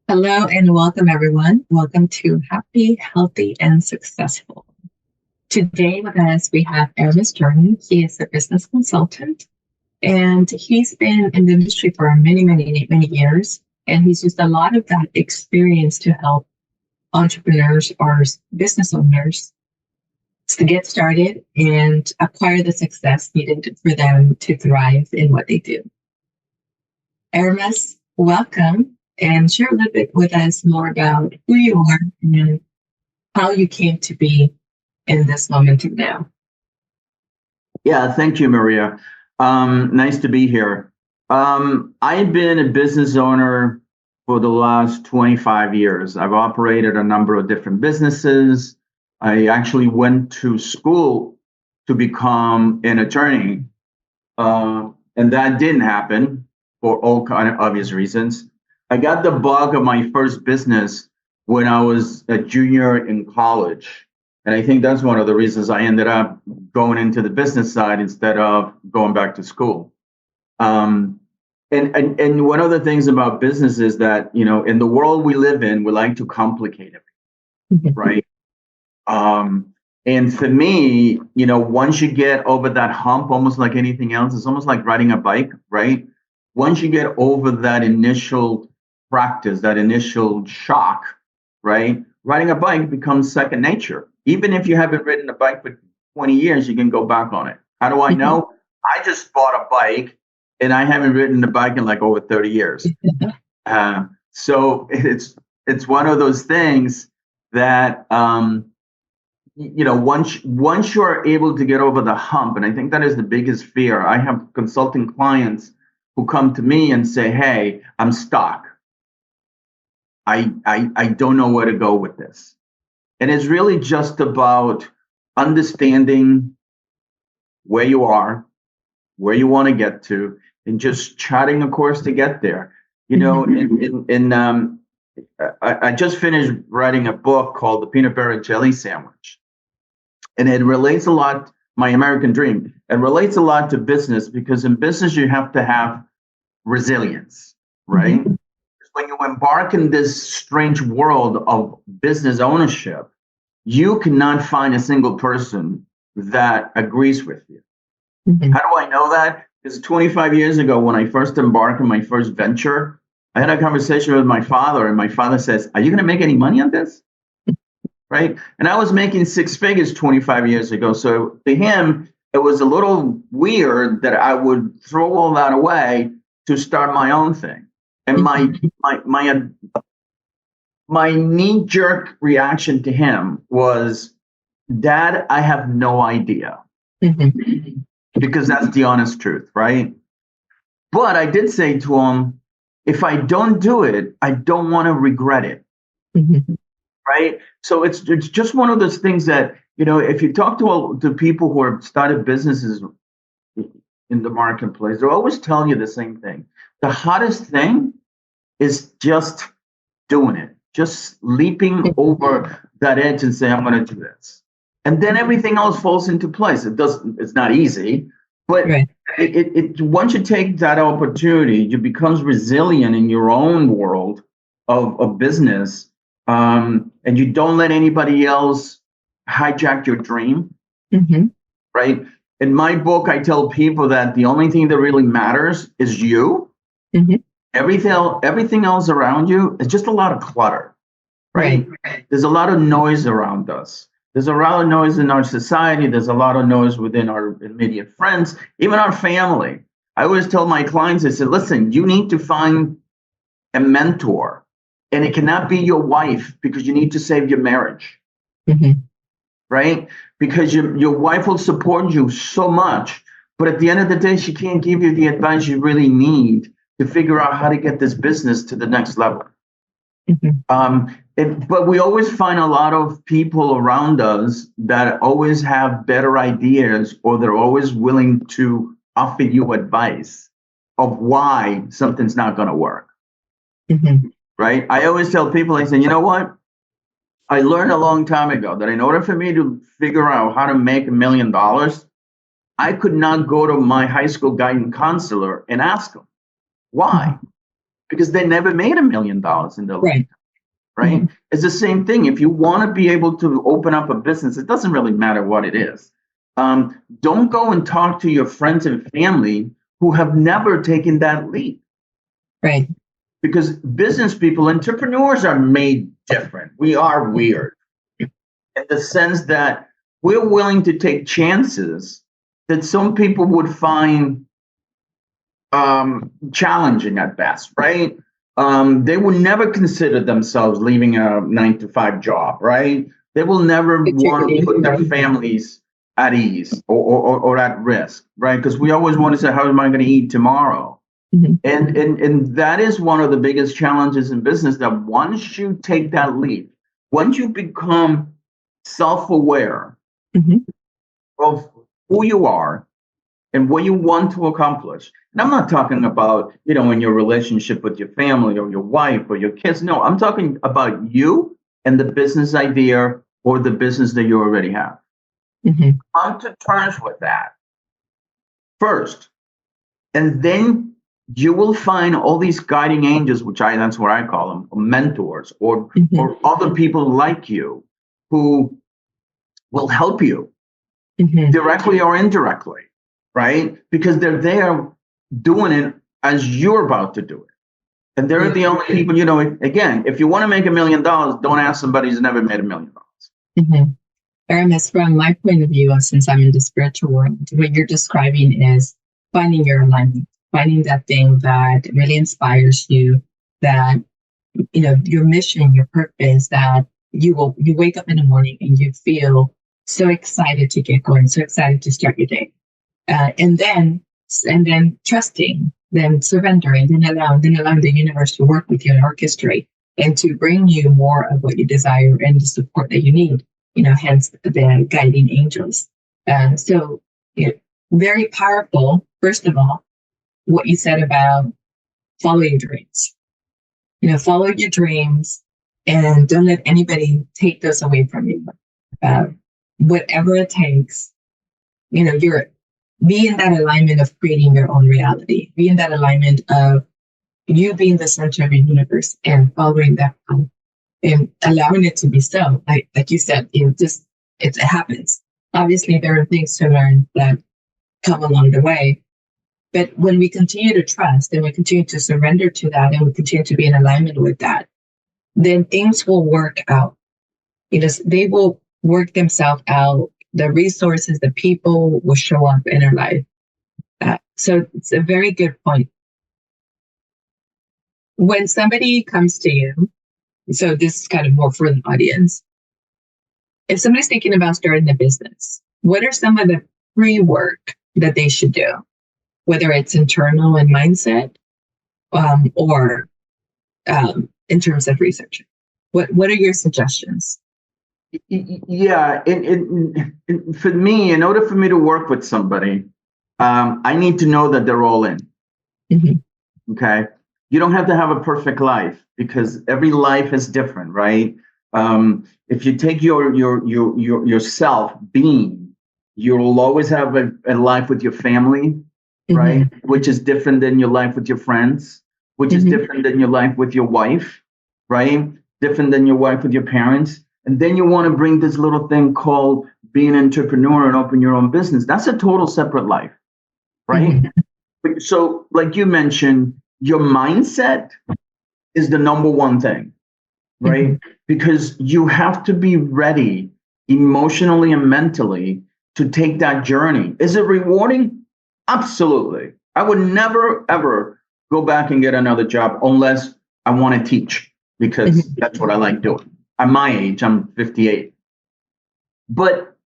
Hello and welcome, everyone. Welcome to Happy, Healthy, and Successful. Today with us, we have Aramis joining. He is a business consultant and he's been in the industry for many, many, many years. And he's used a lot of that experience to help entrepreneurs or business owners to get started and acquire the success needed for them to thrive in what they do. Aramis, welcome and share a little bit with us more about who you are and how you came to be in this momentum now. Yeah, thank you, Maria. Nice to be here. I've been a business owner for the last 25 years. I've operated a number of different businesses. I actually went to school to become an attorney, and that didn't happen for all kind of obvious reasons. I got the bug of my first business when I was a junior in college. And I think that's one of the reasons I ended up going into the business side instead of going back to school. And one of the things about business is that, in the world we live in, we like to complicate everything, right? And for me, once you get over that hump, almost like anything else, it's almost like riding a bike, right? Once you get over that initial practice, that initial shock, right? Riding a bike becomes second nature. Even if you haven't ridden a bike for 20 years, you can go back on it. How do I know? I just bought a bike and I haven't ridden a bike in like over 30 years. So it's one of those things that, once you're able to get over the hump, and I think that is the biggest fear. I have consulting clients who come to me and say, hey, I'm stuck. I don't know where to go with this. And it's really just about understanding where you are, where you want to get to, and just charting a course to get there. I just finished writing a book called The Peanut Butter and Jelly Sandwich. And it relates a lot, my American dream, it relates a lot to business, because in business, you have to have resilience, right? When you embark in this strange world of business ownership, you cannot find a single person that agrees with you. How do I know that? Because 25 years ago, when I first embarked on my first venture, I had a conversation with my father, and my father says, are you going to make any money on this? Right? And I was making six figures 25 years ago. So to him, it was a little weird that I would throw all that away to start my own thing. And my knee-jerk reaction to him was, Dad, I have no idea. Because that's the honest truth, right? But I did say to him, if I don't do it, I don't want to regret it. Right? So it's just one of those things that, if you talk to people who have started businesses in the marketplace, they'll always tell you the same thing. The hardest thing is just doing it, just leaping over that edge and saying, I'm going to do this. And then everything else falls into place. It's not easy, but once you take that opportunity, you become resilient in your own world of business, and you don't let anybody else hijack your dream, right? In my book, I tell people that the only thing that really matters is you. Everything else around you is just a lot of clutter, right? There's a lot of noise around us. There's a lot of noise in our society. There's a lot of noise within our immediate friends, even our family. I always tell my clients, I said, listen, you need to find a mentor, and it cannot be your wife, because you need to save your marriage, right? Because your wife will support you so much, but at the end of the day, she can't give you the advice you really need to figure out how to get this business to the next level. But we always find a lot of people around us that always have better ideas, or they're always willing to offer you advice of why something's not going to work. Right? I always tell people, I say, you know what? I learned a long time ago that in order for me to figure out how to make $1 million, I could not go to my high school guidance counselor and ask him why. because they never made $1 million in their life. Right? Mm-hmm. It's the same thing. If you want to be able to open up a business, it doesn't really matter what it is. Don't go and talk to your friends and family who have never taken that leap. Right. Because business people, entrepreneurs are made different. We are weird in the sense that we're willing to take chances that some people would find challenging at best, right? They will never consider themselves leaving a 9-to-5 job, right? They will never want to put their families at ease or at risk, right? Because we always want to say, how am I going to eat tomorrow? Mm-hmm. And that is one of the biggest challenges in business, that once you take that leap, once you become self-aware mm-hmm. of who you are and what you want to accomplish. And I'm not talking about, in your relationship with your family or your wife or your kids. No, I'm talking about you and the business idea or the business that you already have. Mm-hmm. Come to terms with that first. And then you will find all these guiding angels, that's what I call them, or mentors or other people like you who will help you mm-hmm. directly or indirectly, right? Because they're there doing it as you're about to do it. And they're the only people, again, if you want to make $1 million, don't ask somebody who's never made $1 million. Mm-hmm. Aramis, from my point of view, since I'm in the spiritual world, what you're describing is finding your alignment, finding that thing that really inspires you, that, your mission, your purpose, that you wake up in the morning and you feel so excited to get going, so excited to start your day. And then trusting, then surrendering, then allowing the universe to work with you and orchestrate and to bring you more of what you desire and the support that you need, hence the guiding angels. So very powerful, first of all, what you said about follow your dreams. Follow your dreams and don't let anybody take those away from you. Whatever it takes, be in that alignment of creating your own reality. Be in that alignment of you being the center of the universe and following that path and allowing it to be so. Like you said, it happens. Obviously, there are things to learn that come along the way. But when we continue to trust and we continue to surrender to that and we continue to be in alignment with that, then things will work out. They will work themselves out. The resources, the people will show up in our life. So it's a very good point. When somebody comes to you, so this is kind of more for the audience. If somebody's thinking about starting a business, what are some of the pre-work that they should do? Whether it's internal and mindset or in terms of research. What are your suggestions? Yeah, for me, in order for me to work with somebody, I need to know that they're all in. Mm-hmm. Okay, you don't have to have a perfect life because every life is different, right? If you take yourself being, you'll always have a life with your family, mm-hmm. right? Which is different than your life with your friends, which mm-hmm. is different than your life with your wife, right? Different than your wife with your parents. And then you want to bring this little thing called being an entrepreneur and open your own business. That's a total separate life, right? Mm-hmm. So like you mentioned, your mindset is the number one thing, right? Mm-hmm. Because you have to be ready emotionally and mentally to take that journey. Is it rewarding? Absolutely. I would never, ever go back and get another job unless I want to teach because mm-hmm. that's what I like doing. At my age, I'm 58. But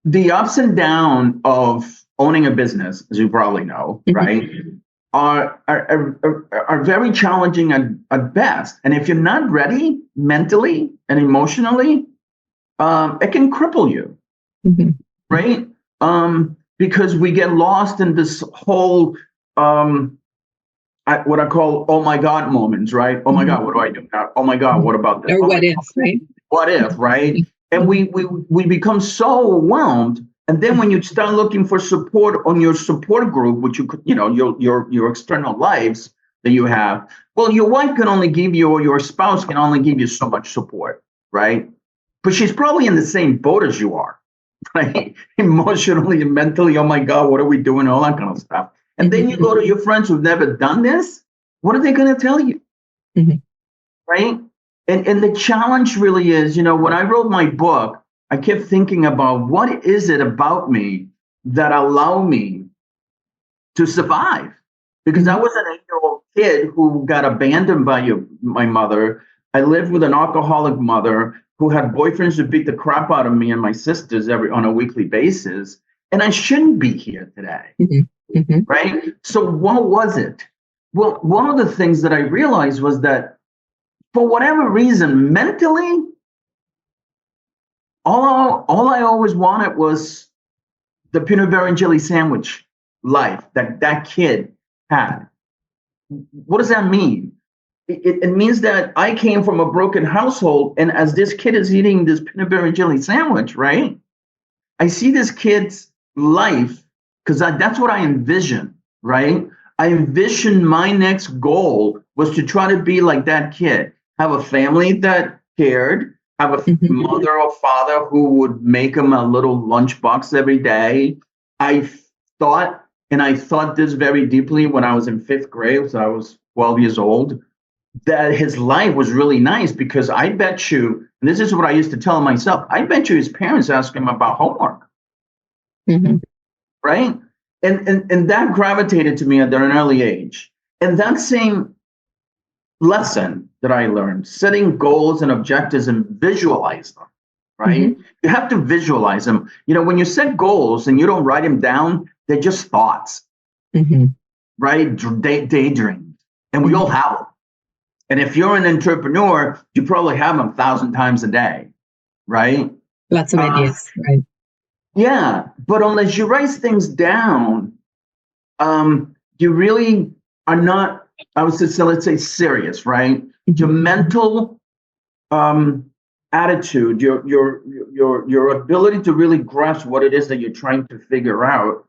the ups and downs of owning a business, as you probably know, mm-hmm. right, are very challenging at best. And if you're not ready mentally and emotionally, it can cripple you, mm-hmm. right? Because we get lost in this whole what I call oh my God moments, right? Oh my God, what do I do now? Oh my God, what about this? Or what if, right? What if, right? And we become so overwhelmed. And then when you start looking for support on your support group, which your external lives, that you have. Well, your wife can only give you, or your spouse can only give you so much support, right? But she's probably in the same boat as you are, right? Emotionally and mentally, oh my God, what are we doing? All that kind of stuff. And then you go to your friends who've never done this. What are they going to tell you? Right? And the challenge really is, when I wrote my book, I kept thinking about what is it about me that allow me to survive? Because I was an 8-year-old kid who got abandoned by my mother. I lived with an alcoholic mother who had boyfriends who beat the crap out of me and my sisters on a weekly basis. And I shouldn't be here today. Right? So what was it? Well, one of the things that I realized was that for whatever reason, mentally, all I always wanted was the peanut butter and jelly sandwich life that kid had. What does that mean? It means that I came from a broken household, and as this kid is eating this peanut butter and jelly sandwich, right? I see this kid's life, because that's what I envision, right? I envision my next goal was to try to be like that kid, have a family that cared, have a mother or father who would make him a little lunchbox every day. I thought this very deeply when I was in 5th grade, so I was 12 years old, that his life was really nice, because I bet you, and this is what I used to tell myself, I bet you his parents asked him about homework. Right? And that gravitated to me at an early age. And that same lesson that I learned, setting goals and objectives and visualize them, right? You have to visualize them. When you set goals and you don't write them down, they're just thoughts, right? Daydreams. And we all have them. And if you're an entrepreneur, you probably have them 1,000 times a day, right? Lots of ideas, right? Yeah, but unless you write things down, you really are not, I would say, let's say, serious, right? Your mental attitude, your ability to really grasp what it is that you're trying to figure out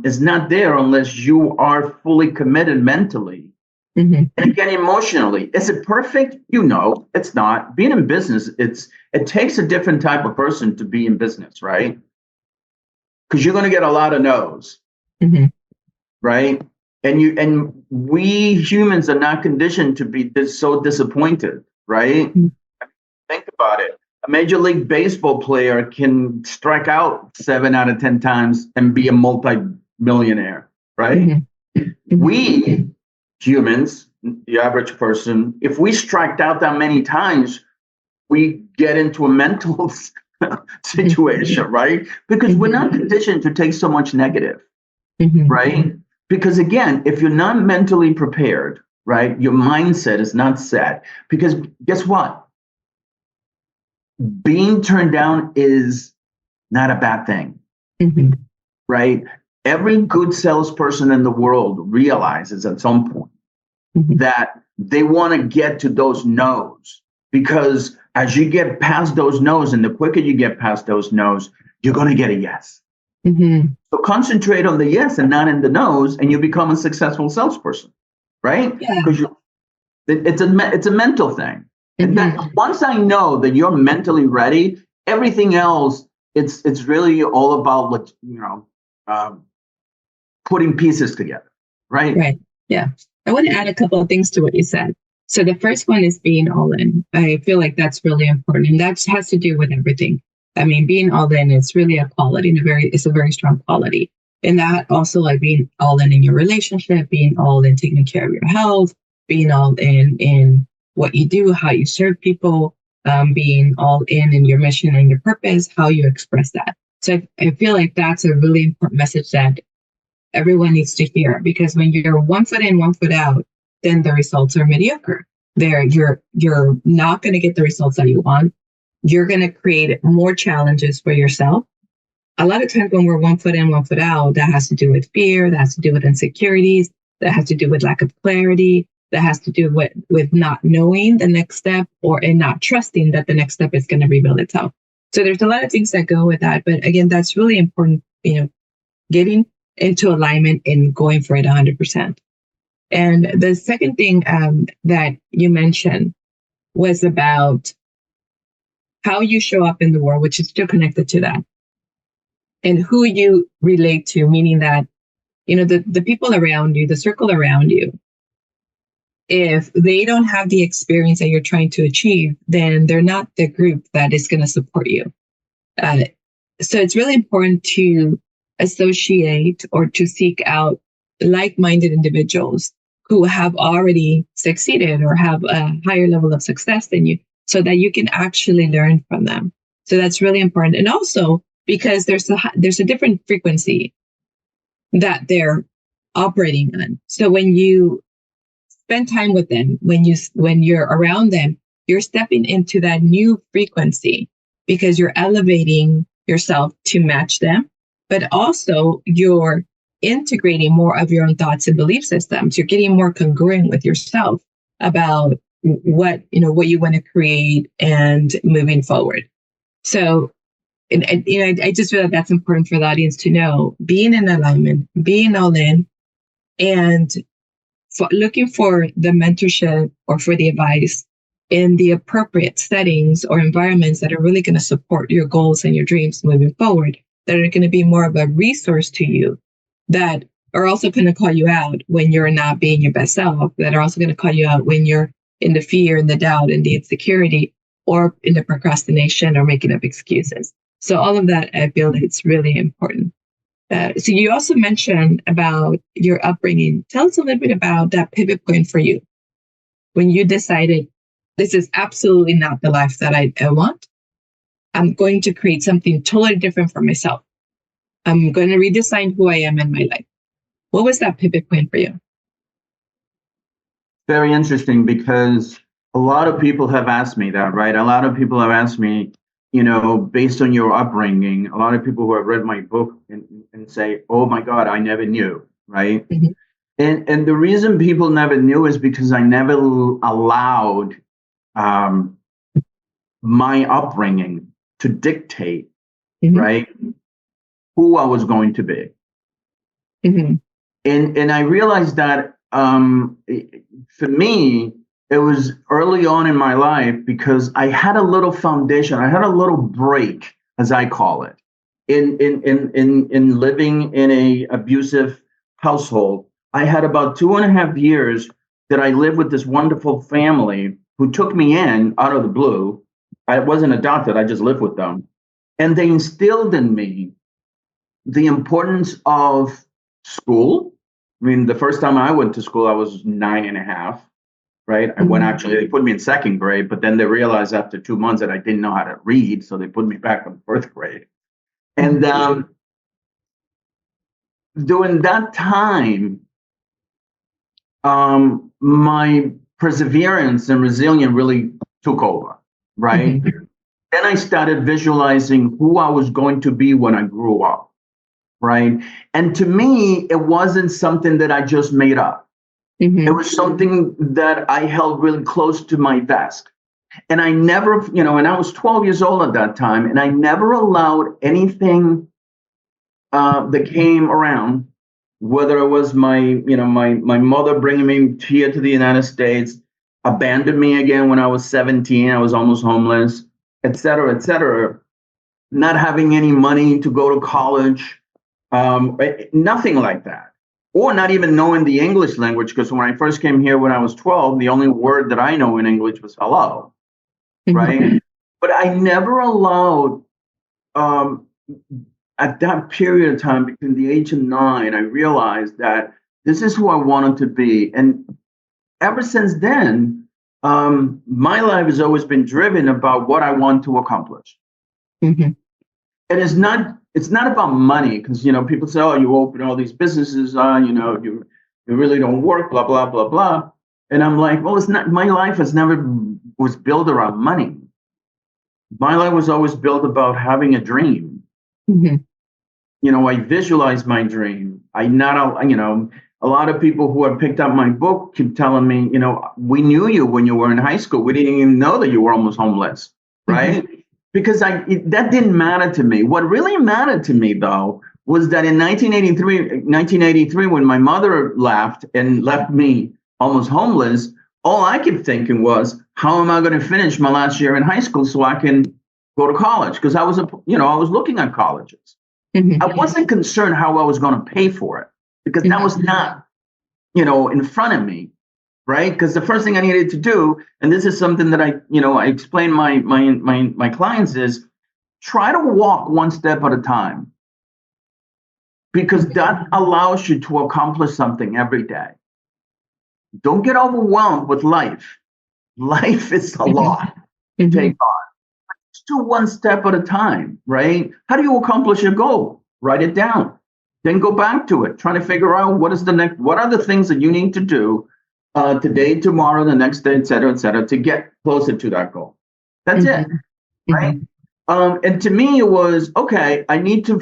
is not there unless you are fully committed mentally. And again, emotionally. Is it perfect? It's not. Being in business, it takes a different type of person to be in business, right? Because you're going to get a lot of no's, right? And we humans are not conditioned to be so disappointed, right? Think about it. A Major League Baseball player can strike out 7 out of 10 times and be a multi-millionaire, right? We humans, the average person, if we strike out that many times, we get into a mental situation, right? Because we're not conditioned to take so much negative, right? Because again, if you're not mentally prepared, right, your mindset is not set. Because guess what? Being turned down is not a bad thing, right? Every good salesperson in the world realizes at some point that they want to get to those no's, because as you get past those no's, and the quicker you get past those no's, you're going to get a yes. So concentrate on the yes and not in the no's, and you become a successful salesperson, right? Because it's a mental thing. And then once I know that you're mentally ready, everything else, it's really all about what putting pieces together, right? Right. Yeah. I want to add a couple of things to what you said. So the first one is being all in. I feel like that's really important. And that has to do with everything. I mean, being all in is really a quality, and it's a very strong quality. And that also, like being all in your relationship, being all in taking care of your health, being all in what you do, how you serve people, being all in your mission and your purpose, how you express that. So I feel like that's a really important message that everyone needs to hear, because when you're 1 foot in, 1 foot out, then the results are mediocre. You're not going to get the results that you want. You're going to create more challenges for yourself. A lot of times when we're 1 foot in, 1 foot out, that has to do with fear, that has to do with insecurities, that has to do with lack of clarity, that has to do with not knowing the next step, and not trusting that the next step is going to reveal itself. So there's a lot of things that go with that. But again, that's really important, getting into alignment and going for it 100%. And the second thing that you mentioned was about how you show up in the world, which is still connected to that, and who you relate to, meaning that, the people around you, the circle around you, if they don't have the experience that you're trying to achieve, then they're not the group that is going to support you. So it's really important to associate or to seek out like-minded individuals who have already succeeded or have a higher level of success than you, so that you can actually learn from them. So that's really important. And also because there's a different frequency that they're operating on. So when you spend time with them, when you're around them, you're stepping into that new frequency because you're elevating yourself to match them, but also you're integrating more of your own thoughts and belief systems. You're getting more congruent with yourself about what you want to create and moving forward. So, I just feel that that's important for the audience to know, being in alignment, being all in, and looking for the mentorship or for the advice in the appropriate settings or environments that are really going to support your goals and your dreams moving forward, that are going to be more of a resource to you, that are also going to call you out when you're not being your best self, that are also going to call you out when you're in the fear and the doubt and the insecurity, or in the procrastination or making up excuses. So all of that, I feel that it's really important. So you also mentioned about your upbringing. Tell us a little bit about that pivot point for you, when you decided, this is absolutely not the life that I want. I'm going to create something totally different for myself. I'm going to redesign who I am in my life. What was that pivot point for you? Very interesting, because a lot of people have asked me that, right? A lot of people have asked me, based on your upbringing, a lot of people who have read my book and say, oh my God, I never knew, right? Mm-hmm. And the reason people never knew is because I never allowed my upbringing to dictate, mm-hmm. right, who I was going to be. Mm-hmm. And I realized that for me, it was early on in my life, because I had a little foundation. I had a little break, as I call it, in living in a abusive household. I had about 2.5 years that I lived with this wonderful family who took me in out of the blue. I wasn't adopted. I just lived with them. And they instilled in me the importance of school. I mean, the first time I went to school, I was 9.5. Right. I went, they put me in second grade, but then they realized after 2 months that I didn't know how to read. So they put me back in fourth grade. And during that time, my perseverance and resilience really took over. Right. Mm-hmm. Then I started visualizing who I was going to be when I grew up. Right. And to me, it wasn't something that I just made up. Mm-hmm. It was something that I held really close to my vest. And I never, and I was 12 years old at that time, and I never allowed anything that came around, whether it was my mother bringing me here to the United States, abandoned me again when I was 17, I was almost homeless, et cetera, not having any money to go to college, nothing like that. Or not even knowing the English language, because when I first came here when I was 12, the only word that I know in English was hello, right? Mm-hmm. But I never allowed, at that period of time, between the age of 9, I realized that this is who I wanted to be. And ever since then, my life has always been driven about what I want to accomplish. Mm-hmm. And it's not about money, because, people say, oh, you open all these businesses, you really don't work, blah, blah, blah, blah. And I'm like, well, it's not, my life was built around money. My life was always built about having a dream. Mm-hmm. I visualize my dream. A lot of people who have picked up my book keep telling me, we knew you when you were in high school. We didn't even know that you were almost homeless, right? Mm-hmm. Because that didn't matter to me. What really mattered to me, though, was that in 1983, when my mother left and left me almost homeless, all I kept thinking was, how am I going to finish my last year in high school so I can go to college? Because I was looking at colleges. I wasn't concerned how I was going to pay for it, because that was not, in front of me, right? Because the first thing I needed to do, and this is something that I explain my clients, is try to walk one step at a time, because that allows you to accomplish something every day. Don't get overwhelmed with life. Life is a lot to take on. Just do one step at a time, right? How do you accomplish your goal? Write it down. Then go back to it, trying to figure out what are the things that you need to do today, tomorrow, the next day, et cetera, to get closer to that goal. That's it, right? And to me, it was, okay, I need to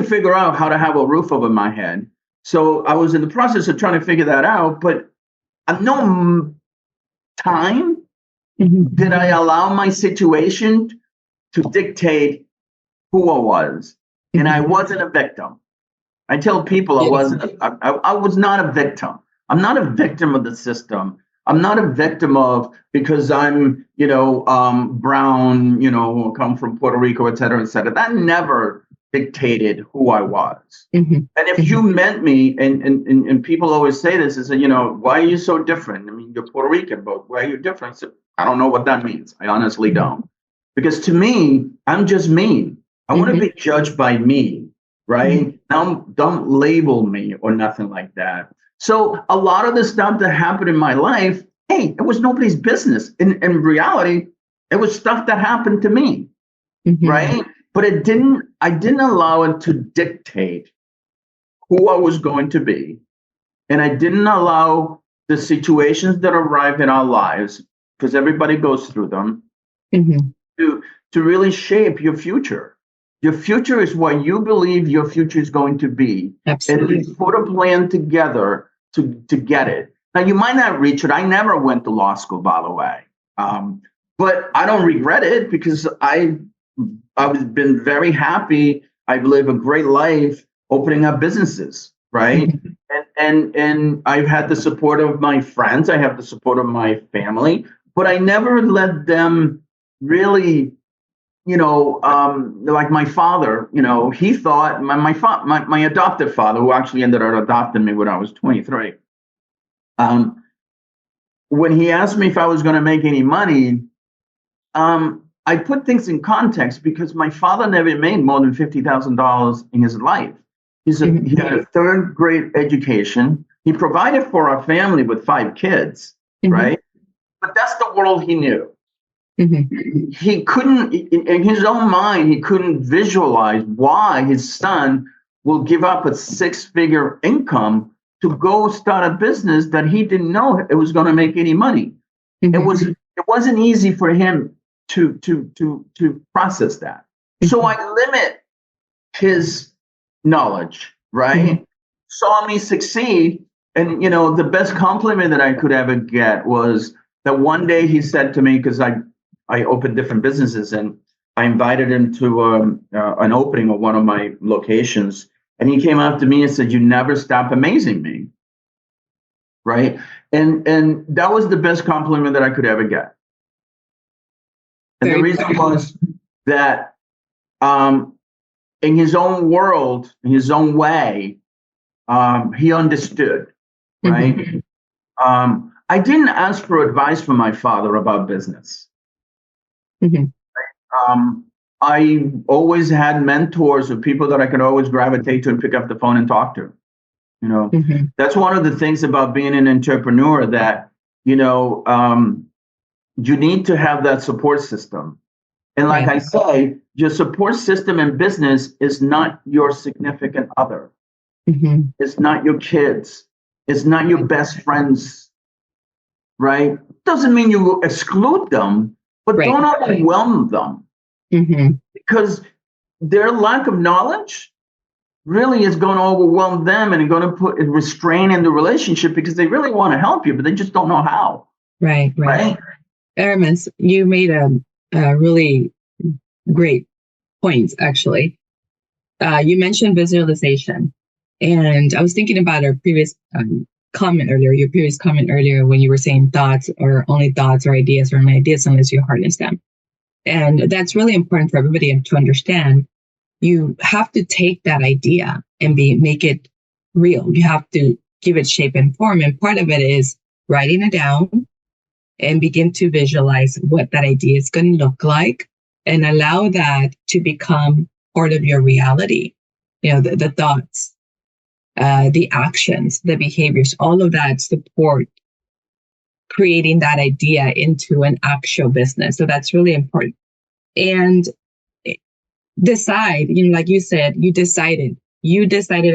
figure out how to have a roof over my head. So I was in the process of trying to figure that out, but at no time did I allow my situation to dictate who I was. And I wasn't a victim. I tell people I was not a victim. I'm not a victim of the system. I'm not a victim of, because I'm, brown, come from Puerto Rico, et cetera, et cetera. That never dictated who I was. And if you met me, and people always say this, is, why are you so different? I mean, you're Puerto Rican, but why are you different? So I don't know what that means. I honestly don't. Because to me, I'm just me. I want to be judged by me, right? Don't label me or nothing like that. So a lot of the stuff that happened in my life, hey, it was nobody's business. In reality, it was stuff that happened to me, right? But I didn't allow it to dictate who I was going to be. And I didn't allow the situations that arrive in our lives, because everybody goes through them, to really shape your future. Your future is what you believe your future is going to be. Absolutely. And you put a plan together to get it. Now, you might not reach it. I never went to law school, by the way. But I don't regret it, because I've been very happy. I've lived a great life opening up businesses, right? And I've had the support of my friends. I have the support of my family, but I never let them really, like my father, he thought, my adoptive father, who actually ended up adopting me when I was 23. When he asked me if I was going to make any money, I put things in context, because my father never made more than $50,000 in his life. He had a third grade education. He provided for our family with 5 kids, right? But that's the world he knew. He couldn't, in his own mind, he couldn't visualize why his son will give up a 6-figure income to go start a business that he didn't know it was going to make any money. It wasn't easy for him to process that. So I limit his knowledge, right? Saw me succeed. And, the best compliment that I could ever get was that one day he said to me, because I opened different businesses, and I invited him to an opening of one of my locations. And he came up to me and said, "You never stop amazing me." Right. And that was the best compliment that I could ever get. And the reason was that in his own world, in his own way, he understood, right? I didn't ask for advice from my father about business. I always had mentors of people that I could always gravitate to and pick up the phone and talk to. That's one of the things about being an entrepreneur, that, you need to have that support system. And like I say, your support system in business is not your significant other. It's not your kids. It's not your best friends, right? Doesn't mean you exclude them, but don't overwhelm them. Because their lack of knowledge really is going to overwhelm them, and going to put a restraint in the relationship, because they really want to help you, but they just don't know how. Right. Aramis, you made a really great point, actually. You mentioned visualization, and I was thinking about our previous comment earlier, your previous comment earlier, when you were saying thoughts or only thoughts or ideas or only ideas unless you harness them. And that's really important for everybody to understand. You have to take that idea and make it real. You have to give it shape and form. And part of it is writing it down and begin to visualize what that idea is going to look like and allow that to become part of your reality. You know, the thoughts, the actions, the behaviors, all of that support creating that idea into an actual business. So that's really important. And decide, like you said, you decided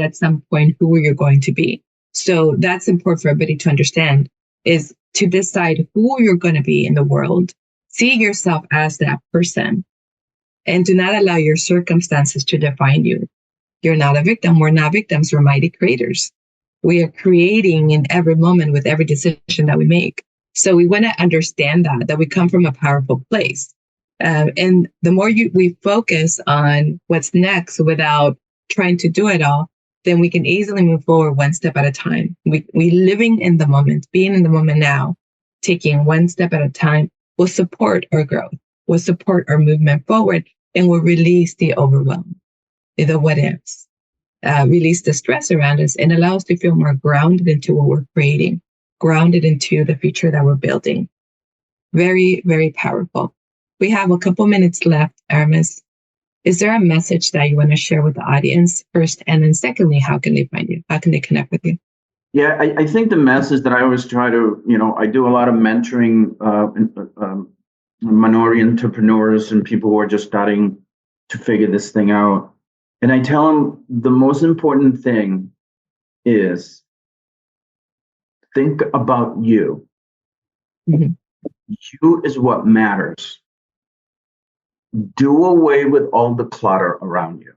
at some point who you're going to be. So that's important for everybody to understand, is to decide who you're going to be in the world. See yourself as that person and do not allow your circumstances to define you. You're not a victim. We're not victims. We're mighty creators. We are creating in every moment with every decision that we make. So we want to understand that we come from a powerful place. And the more we focus on what's next without trying to do it all, then we can easily move forward one step at a time. We living in the moment, being in the moment now, taking one step at a time will support our growth, will support our movement forward, and will release the overwhelm, the what ifs, release the stress around us, and allow us to feel more grounded into what we're creating, grounded into the future that we're building. Very, very powerful. We have a couple minutes left, Aramis. Is there a message that you want to share with the audience first? And then secondly, how can they find you? How can they connect with you? Yeah, I think the message that I always try to, I do a lot of mentoring minority entrepreneurs and people who are just starting to figure this thing out. And I tell them the most important thing is think about you. Mm-hmm. You is what matters. Do away with all the clutter around you.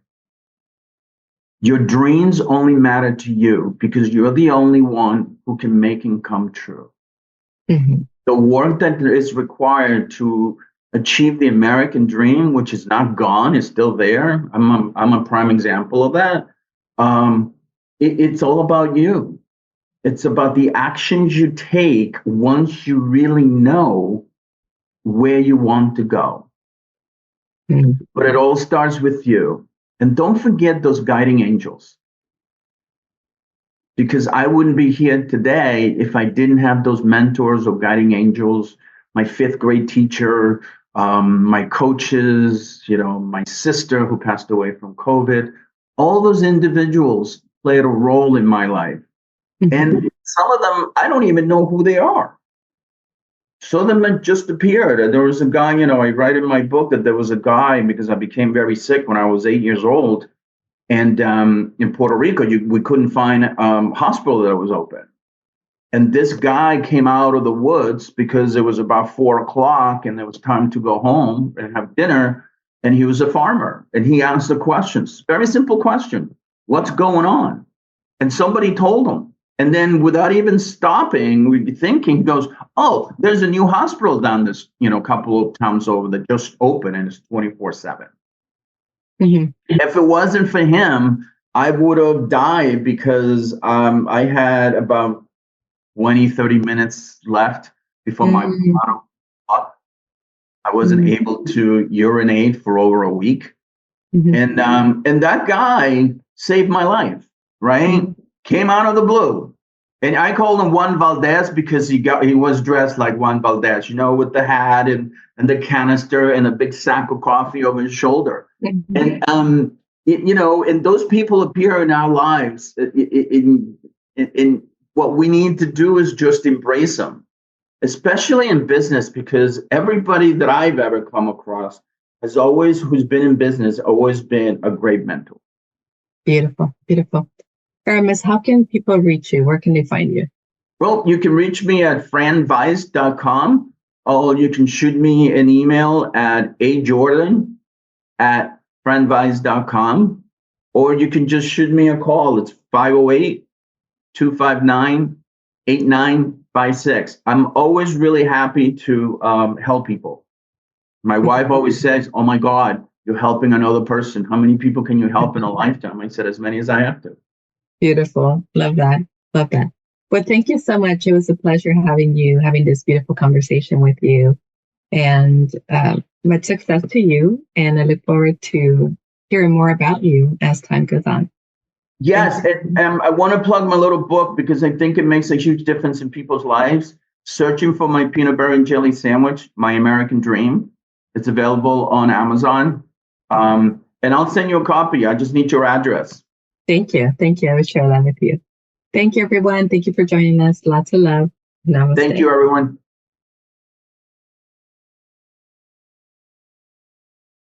Your dreams only matter to you because you're the only one who can make them come true. Mm-hmm. The work that is required to achieve the American dream, which is not gone, is still there. I'm a prime example of that. It's all about you. It's about the actions you take once you really know where you want to go. Mm-hmm. But it all starts with you. And don't forget those guiding angels. Because I wouldn't be here today if I didn't have those mentors or guiding angels, my fifth grade teacher, my coaches, my sister who passed away from COVID. All those individuals played a role in my life. Mm-hmm. And some of them, I don't even know who they are. Some of them just appeared. There was a guy, I write in my book that there was a guy, because I became very sick when I was 8 years old. And in Puerto Rico, we couldn't find a hospital that was open. And this guy came out of the woods because it was about 4:00 and it was time to go home and have dinner. And he was a farmer. And he asked the questions. Very simple question. What's going on? And somebody told him. And then without even stopping, we'd be thinking, he goes, oh, there's a new hospital down this, couple of towns over that just opened and it's 24/7. Mm-hmm. If it wasn't for him, I would have died because I had about 20, 30 minutes left before my bottle up. I wasn't able to urinate for over a week. Mm-hmm. And that guy saved my life, right? Mm-hmm. Came out of the blue. And I called him Juan Valdez because he was dressed like Juan Valdez, with the hat and the canister and a big sack of coffee over his shoulder. Mm-hmm. And, and those people appear in our lives. In what we need to do is just embrace them, especially in business, because everybody that I've ever come across who's been in business, always been a great mentor. Beautiful, beautiful. Aramis, how can people reach you? Where can they find you? Well, you can reach me at franvise.com, or you can shoot me an email at ajordan@franvise.com, or you can just shoot me a call. It's 508-259-8956. I'm always really happy to help people. My wife always says, oh my God, you're helping another person. How many people can you help in a lifetime? I said, as many as I have to. Beautiful. Love that. Love that. Well, thank you so much. It was a pleasure having this beautiful conversation with you. And much success to you. And I look forward to hearing more about you as time goes on. Yes. And I want to plug my little book because I think it makes a huge difference in people's lives. Searching for My Peanut Butter and Jelly Sandwich, My American Dream. It's available on Amazon. And I'll send you a copy. I just need your address. Thank you. Thank you. I will share that with you. Thank you, everyone. Thank you for joining us. Lots of love. Namaste. Thank you, everyone.